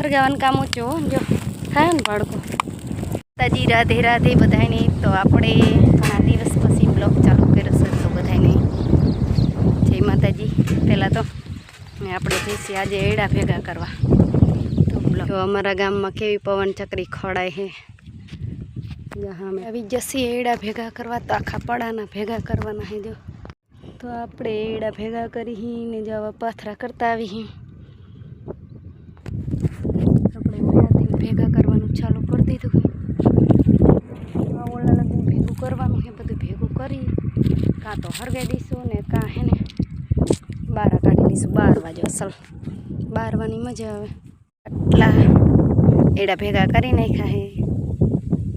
हरगावन काम ऊँचो जो है ने बाळको ताजी राधे राधे बधाईने। तो આપણે ઘણા દિવસ પછી બ્લોગ ચાલુ કર્યો છે તો બધાને જય માતાજી। પહેલાં તો આપણે જઈશું આજે એડા ભેગા કરવા। તો બ્લોગ અમારા ગામમાં કેવી પવન ચક્રી ખોડાય છે જहाँ અમે આવી જશે એડા ભેગા કરવા। તો આખા પડાના ભેગા કરવાના છે જો। તો આપણે એડા ભેગા કરીને જવા પાથરા કરતા આવી। આપણે અહીંયાથી ભેગા કરવાનું ચાલુ કરી દીધું છે। ઓલા લગીને ભેગું કરવાનું છે બધું ભેગું કરી કાં તો હરગાઈ દઈશું ને કાં હે ને બારા કાઢી દઈશું 12 વાગે અસલ બારવાની મજા આવે। આટલા એડા ભેગા કરી નાખ્યા છે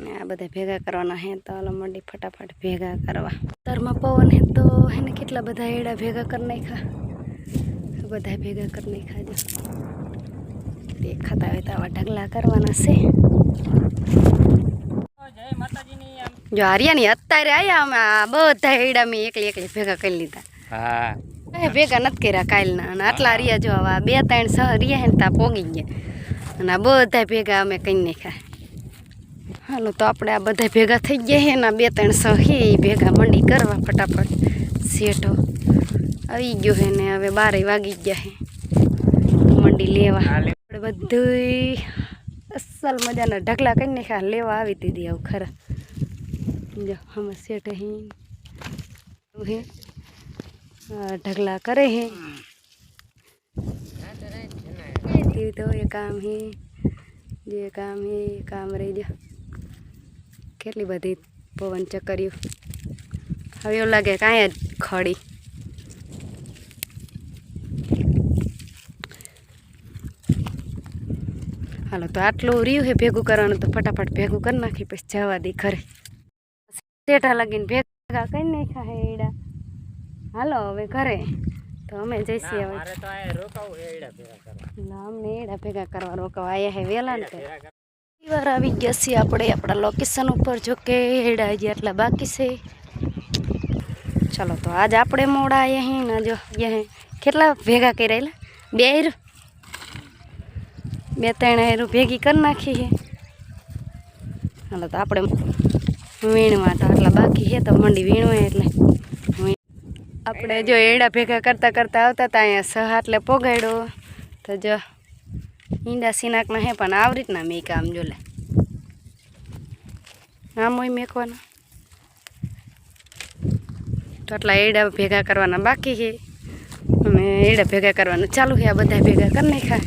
ને આ બધા ભેગા કરવાના છે। તો હાલો મંડી ફટાફટ ભેગા કરવા। તરમાં પવન હે તો એને કેટલા બધા એડા ભેગા કરી નાખ્યા બધા ભેગા કરી નાખ્યા જો દેખાતા હોય તો આવા ઢગલા કરવાના છે। जो आर्या नहीं अत्यारे आया અમે બધા એડા મેં એકલી એકલી ભેગા કરી લીધા। હા એ ભેગા નથી કર્યા કાલના અને આટલા આર્યા જો આવા 2-3 સહ રહ્યા હે ને તા પોગી ગયા અને આ બધા ભેગા અમે કરી નાખ્યા। હાલો તો આપણે આ બધા ભેગા થઈ ગયા હે ને 2-3 સહ હે ભેગા મંડી કરવા ફટાફટ સેટો આવી ગયો હે ને હવે 12 વાગી ગયા હે મંડી લેવા। આપણે બધું અસલ મજાના ઢગલા કરી નાખ્યા લેવા આવી દીધી આવું ખરા जो हम सेट हैं ढगला करे हैं तो ये काम है जो काम है ये काम रही जो કેટલી બધી પવન ચક્કર્યું હવે એવું લાગે કાંઈ જ ખડી। હાલો તો આટલું રહ્યું છે ભેગું કરવાનું તો ફટાફટ ભેગું કરી નાખી પછી જવા દે ઘરે। सेठा लगीन भेगा कई नहीं खाए एड़ा। हालो हवे घरे तो अमे जईसी हवे मारे तो आए रोकाव एड़ा भेगा करवा हमने एड़ा भेगा करवा रोकाव आया है वेला ने વાર આવી ગયા છીએ આપણે આપણા લોકેશન ઉપર। જો કે એડા હજી આટલા બાકી છે। ચલો તો આજ આપણે મોડા આયા હે ને જો ये કેટલા ભેગા કરેલા 2 હેર 2-3 હેર ભેગી કરી નાખી છે। હાલો તો આપણે વીણવા તો આટલા બાકી છે તો મંડી વીણવા એટલે આપણે જો એડા ભેગા કરતા કરતા આવતા હતા અહીંયા સહ એટલે પોગાડ્યો તો જો ઈંડા સિનાકના હે પણ આવી રીતના મેં આમ જો લે આમ હોય મેકવાના તો આટલા એડા ભેગા કરવાના બાકી છે અને એડા ભેગા કરવાનું ચાલુ છે। આ બધા ભેગા કરી નાખ્યા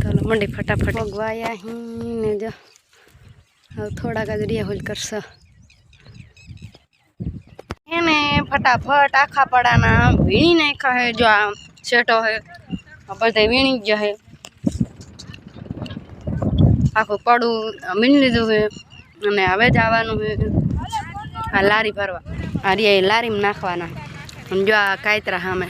તો મંડી ફટાફટ ભગવાયા ને જો હવે થોડાક જ રહ્યા હોલ કરશે એને ફટાફટ આખા પડાના વીણી નાખ્યા હે। જો આ સેટો હે બધા વીણી ગયા હે આખું પડું વીણી લીધું હે અને હવે જવાનું હે આ લારી ભરવા। આ રિયા લારીમાં નાખવાના અને જો આ કાયતરા સામે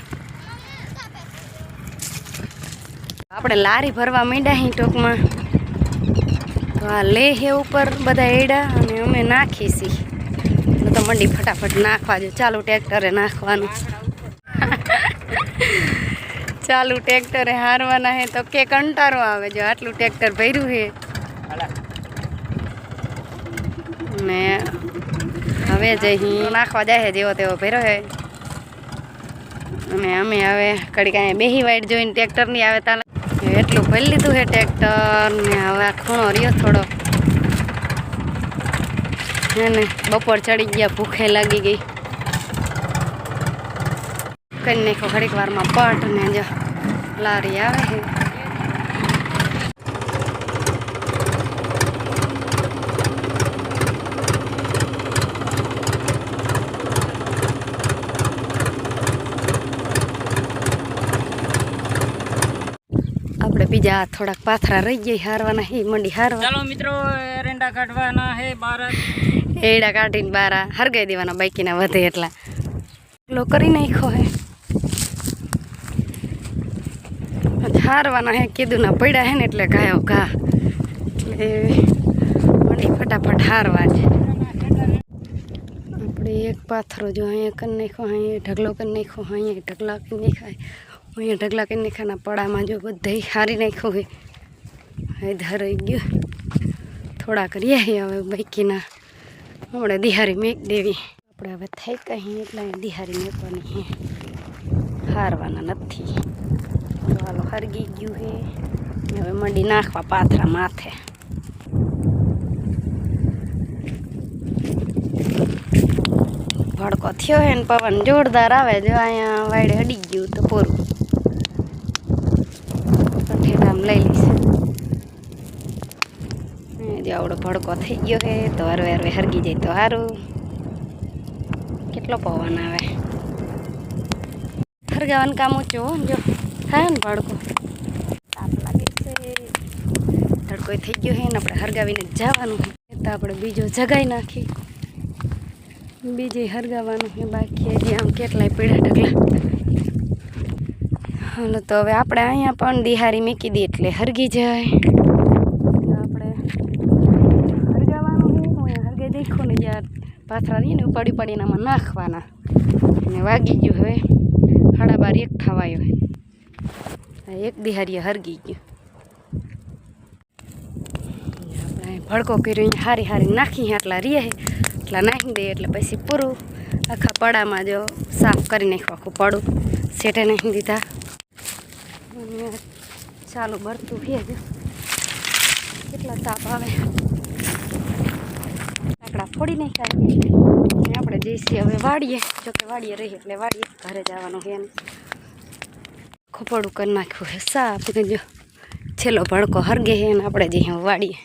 આપણે લારી ભરવા માંડ્યા હી ટોકમાં। તો આ લે હે ઉપર બધા એડા અને અમે નાખી છી તો મંડી ફટાફટ નાખવા જો ચાલુ ટ્રેક્ટરે નાખવાનું ચાલુ ટ્રેક્ટરે હારવાના હે તો કે કંટારો આવે જો આટલું ટ્રેક્ટર ભર્યું હે ને હવે જઈ નાખવા જાય જેવો તેવો ભર્યો હે અને અમે હવે કડી કાંઈ બેહી વાઈટ જોઈને ટ્રેક્ટર નહીં આવે તાલે એટલું ભરી લીધું છે ટ્રેક્ટર ને હવે આ ખૂણો રહ્યો થોડો હે ને બપોર ચડી ગયા ભૂખે લાગી ગઈ કરી નાખો ઘડીક વારમાં પટ ને જો લારી આવે છે। આપણે બીજા થોડાક પાથરા રહી ગયા હારવાના હે મંડી હારવા। ચાલો મિત્રો એરંડા કાઢવાના હે 12 એડા કાઢીને 12 હરગાઈ દેવાના બાકીના વધે એટલા લો કરી નાખ્યો હે હારવાના હે કીધું ના પડ્યા હે ને એટલે ગાયો ઘા એટલે મંડી ફટાફટ હારવા છે। આપણે એક પાથરો જો અહીંયા કરી નાખ્યો અહીંયા ઢગલો કરી નાખ્યો અહીંયા ઢગલા કરી નાખાય અહીંયા ઢગલા કરી નાખ્યાના પડામાં જો બધા હારી નાખ્યો હોય એ ધરાઈ ગયું થોડાક રહ્યા હવે બાકીના હમણાં દિહારી મેક દેવી આપણે હવે થઈ કહી એટલે દિહારી મેકવાની હારવાના નથી હાલો હરગી ગયું હે હવે મંડી નાખવા પાથરા માથે ભડકો થયો હે ને પવન જોરદાર આવે જો અહીંયા વાડે અડી ગયું તો પૂરું ઠેઠામ લઈ લઈશ જો આવડો ભડકો થઈ ગયો હે તો હરવે હરવે હરગી જાય તો સારું કેટલો પવન આવે હરગાવાનું કામ ઊંચું જો થાય ને ભડકો તાપ લાગે છે તડકો થઈ ગયો હે ને આપણે હરગાવીને જવાનું તો આપણે બીજો જગાઈ નાખી બીજે હરગાવાનું છે બાકી હજી આમ કેટલાય પીળા ઢગલા હાલો તો હવે આપણે અહીંયા પણ દિહારી મૂકી દઈએ એટલે હરગી જાય આપણે હરગાવાનું છે હરગાઈ દેખો ને જ્યાં પાથરા રહીએ ને પડી પડીને આમાં નાખવાના અને વાગી ગયું હવે 12:30 1 થવાયો એક દિહારીએ હરગી ગયું આપણે ભડકો કર્યો હારી હારી નાખી આટલા રીએ એટલા નાખી દઈએ એટલે પછી પૂરું આખા પડામાં જો સાફ કરી નાખ્યું આખું પડું સેટે નાખી દીધા અને ચાલુ ભરતું છે જો કેટલા તાપ આવે લાકડા ફોડી નાખ્યા આપણે જઈશું હવે વાડીએ જોકે વાડીએ રહીએ એટલે વાડીએ ઘરે જવાનું છે ને ખોપડું કરી નાખ્યું છે સાફ જો છેલ્લો ભડકો હરગે છે ને આપણે જઈએ વાડીએ